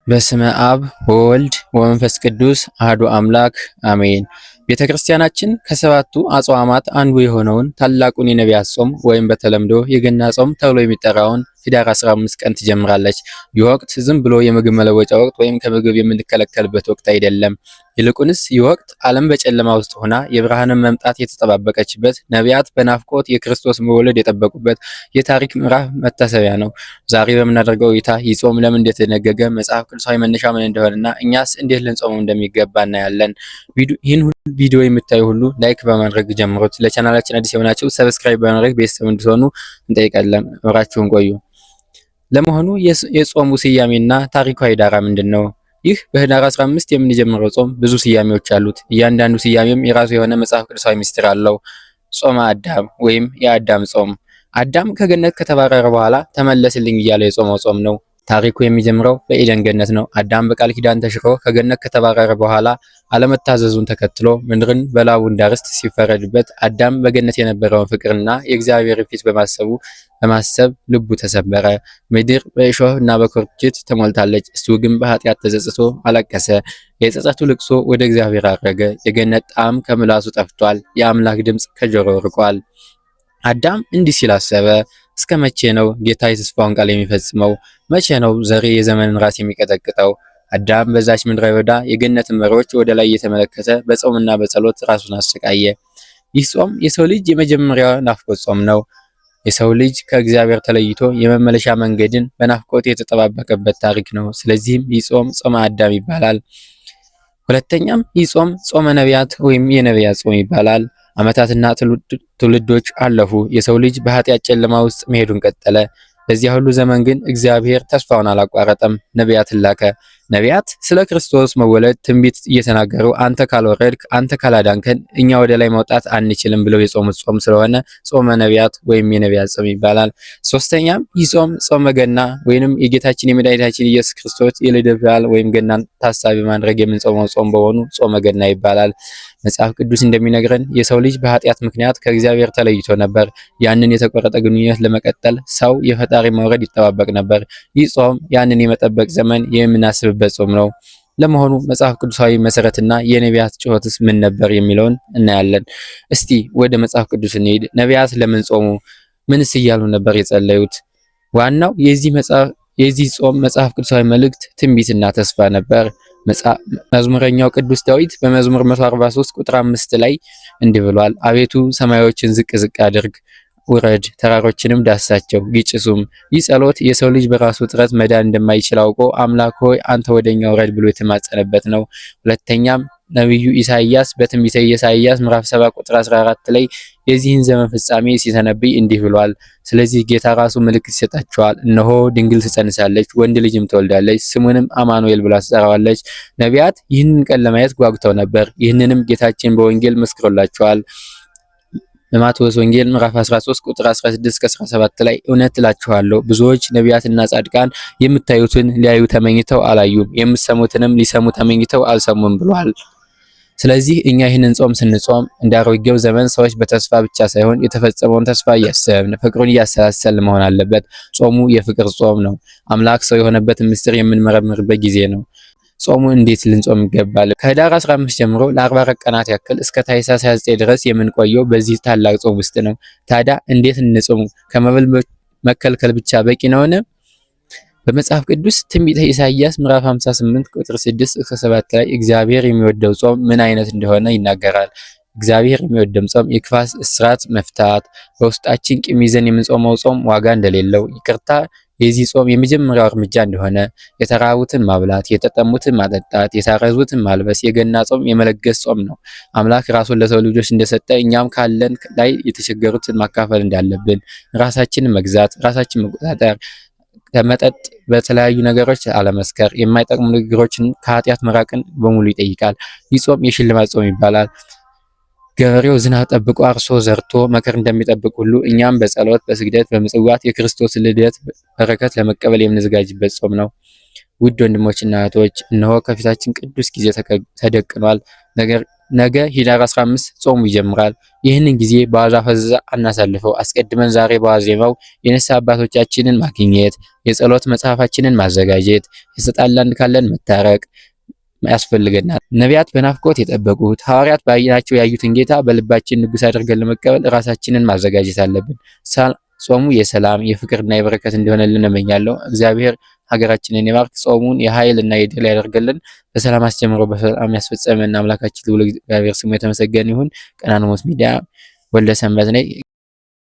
በስመ አብ ወወልድ ወመንፈስ ቅዱስ አህዱ አምላክ አሜን። ቤተክርስቲያናችን ከሰባቱ አጽዋማት አንዱ የሆነውን ታላቁን የነቢያት ጾም ወይም በተለምዶ የገና ጾም ተብሎ የሚጠራውን ህዳር 15 ቀን ትጀምራለች። ይህ ወቅት ዝም ብሎ የምግብ መለወጫ ወቅት ወይም ከምግብ የምንከለከልበት ወቅት አይደለም። ይልቁንስ ይህ ወቅት ዓለም በጨለማ ውስጥ ሆና የብርሃንን መምጣት የተጠባበቀችበት፣ ነቢያት በናፍቆት የክርስቶስ መወለድ የጠበቁበት የታሪክ ምዕራፍ መታሰቢያ ነው። ዛሬ በምናደርገው እይታ ይህ ጾም ለምን እንደተደነገገ፣ መጽሐፍ ቅዱሳዊ መነሻ ምን እንደሆነና እኛስ እንዴት ልንጾመው እንደሚገባ እናያለን። ይህን ቪዲዮ የምታዩ ሁሉ ላይክ በማድረግ ጀምሩት። ለቻናላችን አዲስ የሆናችሁ ሰብስክራይብ በማድረግ ቤተሰብ እንድትሆኑ እንጠይቃለን። አብራችሁን ቆዩ። ለመሆኑ የጾሙ ስያሜና ታሪካዊ ዳራ ምንድን ነው? ይህ በህዳር 15 የምንጀምረው ጾም ብዙ ስያሜዎች አሉት። እያንዳንዱ ስያሜም የራሱ የሆነ መጽሐፍ ቅዱሳዊ ምስጢር አለው። ጾመ አዳም ወይም የአዳም ጾም። አዳም ከገነት ከተባረረ በኋላ ተመለስልኝ እያለ የጾመው ጾም ነው። ታሪኩ የሚጀምረው በኤደን ገነት ነው። አዳም በቃል ኪዳን ተሽሮ ከገነት ከተባረረ በኋላ አለመታዘዙን ተከትሎ ምድርን በላቡ እንዳርስት ሲፈረድበት አዳም በገነት የነበረውን ፍቅርና የእግዚአብሔር ፊት በማሰብ ልቡ ተሰበረ። ምድር በእሾህ እና በኩርንችት ተሞልታለች። እሱ ግን በኃጢአት ተጸጽቶ አለቀሰ። የጸጸቱ ልቅሶ ወደ እግዚአብሔር አረገ። የገነት ጣዕም ከምላሱ ጠፍቷል። የአምላክ ድምፅ ከጆሮ ርቋል። አዳም እንዲህ ሲል አሰበ። እስከ መቼ ነው ጌታ የተስፋውን ቃል የሚፈጽመው? መቼ ነው ዘሬ የዘመንን ራስ የሚቀጠቅጠው? አዳም በዛች ምድረ በዳ የገነትን መሪዎች ወደ ላይ እየተመለከተ በጾምና በጸሎት ራሱን አሰቃየ። ይህ ጾም የሰው ልጅ የመጀመሪያ ናፍቆት ጾም ነው። የሰው ልጅ ከእግዚአብሔር ተለይቶ የመመለሻ መንገድን በናፍቆት የተጠባበቀበት ታሪክ ነው። ስለዚህም ይህ ጾም ጾመ አዳም ይባላል። ሁለተኛም ይህ ጾም ጾመ ነቢያት ወይም የነቢያት ጾም ይባላል። ዓመታትና ትውልዶች አለፉ። የሰው ልጅ በኃጢአት ጨለማ ውስጥ መሄዱን ቀጠለ። በዚያ ሁሉ ዘመን ግን እግዚአብሔር ተስፋውን አላቋረጠም። ነቢያትን ላከ። ነቢያት ስለ ክርስቶስ መወለድ ትንቢት እየተናገሩ አንተ ካልወረድክ፣ አንተ ካላዳንከን እኛ ወደ ላይ መውጣት አንችልም ብለው የጾሙት ጾም ስለሆነ ጾመ ነቢያት ወይም የነቢያት ጾም ይባላል። ሶስተኛም ይህ ጾም ጾመ ገና ወይንም የጌታችን የመድኃኒታችን ኢየሱስ ክርስቶስ የልደት በዓል ወይም ገናን ታሳቢ ማድረግ የምንጾመው ጾም በሆኑ ጾመ ገና ይባላል። መጽሐፍ ቅዱስ እንደሚነግረን የሰው ልጅ በኃጢአት ምክንያት ከእግዚአብሔር ተለይቶ ነበር። ያንን የተቆረጠ ግንኙነት ለመቀጠል ሰው የፈጣሪ መውረድ ይጠባበቅ ነበር። ይህ ጾም ያንን የመጠበቅ ዘመን የምናስብበት ጾም ነው። ለመሆኑ መጽሐፍ ቅዱሳዊ መሰረትና የነቢያት ጩኸትስ ምን ነበር የሚለውን እናያለን። እስቲ ወደ መጽሐፍ ቅዱስ እንሄድ። ነቢያት ለምን ጾሙ? ምንስ እያሉ ነበር የጸለዩት? ዋናው የዚህ ጾም መጽሐፍ ቅዱሳዊ መልእክት ትንቢትና ተስፋ ነበር። መዝሙረኛው ቅዱስ ዳዊት በመዝሙር 143 ቁጥር 5 ላይ እንዲህ ብሏል። አቤቱ ሰማዮችን ዝቅ ዝቅ አድርግ፣ ውረድ፣ ተራሮችንም ዳሳቸው ግጭሱም። ይህ ጸሎት የሰው ልጅ በራሱ ጥረት መዳን እንደማይችል አውቆ አምላክ ሆይ አንተ ወደኛ ውረድ ብሎ የተማጸነበት ነው። ሁለተኛም ነቢዩ ኢሳይያስ በትንቢተ ኢሳይያስ ምዕራፍ 7 ቁጥር 14 ላይ የዚህን ዘመን ፍጻሜ ሲተነብይ እንዲህ ብሏል። ስለዚህ ጌታ ራሱ ምልክት ይሰጣቸዋል። እነሆ ድንግል ትጸንሳለች፣ ወንድ ልጅም ትወልዳለች፣ ስሙንም አማኑኤል ብላ ትጠራዋለች። ነቢያት ይህንን ቀን ለማየት ጓጉተው ነበር። ይህንንም ጌታችን በወንጌል መስክሮላቸዋል። በማቴዎስ ወንጌል ምዕራፍ 13 ቁጥር 16-17 ላይ እውነት እላችኋለሁ ብዙዎች ነቢያትና ጻድቃን የምታዩትን ሊያዩ ተመኝተው አላዩም፣ የምትሰሙትንም ሊሰሙ ተመኝተው አልሰሙም ብሏል። ስለዚህ እኛ ይህንን ጾም ስንጾም እንደ አሮጌው ዘመን ሰዎች በተስፋ ብቻ ሳይሆን የተፈጸመውን ተስፋ እያሰብን ፍቅሩን እያሰላሰልን መሆን አለበት። ጾሙ የፍቅር ጾም ነው። አምላክ ሰው የሆነበትን ምስጢር የምንመረምርበት ጊዜ ነው። ጾሙ እንዴት ልንጾም ይገባል? ከህዳር 15 ጀምሮ ለ44 ቀናት ያክል እስከ ታኅሳስ 29 ድረስ የምንቆየው በዚህ ታላቅ ጾም ውስጥ ነው። ታዲያ እንዴት እንጾም? ከመብል መከልከል ብቻ በቂ ነውን? በመጽሐፍ ቅዱስ ትንቢተ ኢሳይያስ ምዕራፍ 58 ቁጥር 6-7 ላይ እግዚአብሔር የሚወደው ጾም ምን አይነት እንደሆነ ይናገራል። እግዚአብሔር የሚወደው ጾም የክፋት እስራት መፍታት፣ በውስጣችን ቂም ይዘን የምንጾመው ጾም ዋጋ እንደሌለው፣ ይቅርታ የዚህ ጾም የመጀመሪያው እርምጃ እንደሆነ፣ የተራቡትን ማብላት፣ የተጠሙትን ማጠጣት፣ የታረዙትን ማልበስ፣ የገና ጾም የመለገስ ጾም ነው። አምላክ ራሱን ለሰው ልጆች እንደሰጠ እኛም ካለን ላይ የተቸገሩትን ማካፈል እንዳለብን፣ ራሳችንን መግዛት፣ ራሳችንን መቆጣጠር፣ ከመጠጥ በተለያዩ ነገሮች አለመስከር፣ የማይጠቅሙ ንግግሮችን ከኃጢአት መራቅን በሙሉ ይጠይቃል። ይህ ጾም የሽልማት ጾም ይባላል። ገበሬው ዝናብ ጠብቆ አርሶ ዘርቶ መከር እንደሚጠብቅ ሁሉ እኛም በጸሎት በስግደት በምጽዋት የክርስቶስ ልደት በረከት ለመቀበል የምንዘጋጅበት ጾም ነው። ውድ ወንድሞችና እህቶች እነሆ ከፊታችን ቅዱስ ጊዜ ተደቅኗል። ነገ ሂዳር 15 ጾሙ ይጀምራል። ይህንን ጊዜ በዋዛ ፈዛዛ አናሳልፈው። አስቀድመን ዛሬ በዋዜማው የንስሐ አባቶቻችንን ማግኘት፣ የጸሎት መጽሐፋችንን ማዘጋጀት፣ የተጣላን ካለን መታረቅ ያስፈልገናል። ነቢያት በናፍቆት የጠበቁት ሐዋርያት በዓይናቸው ያዩትን ጌታ በልባችን ንጉሥ አድርገን ለመቀበል ራሳችንን ማዘጋጀት አለብን። ጾሙ የሰላም የፍቅርና የበረከት እንዲሆንልን እመኛለሁ። እግዚአብሔር ሀገራችንን ይባርክ። ጾሙን የኃይል እና የድል ያደርግልን። በሰላም አስጀምሮ በሰላም ያስፈጸመን አምላካችን ልዑል እግዚአብሔር ስሙ የተመሰገነ ይሁን። ቀናንሞስ ሚዲያ ወልደ ሰንበት ነኝ።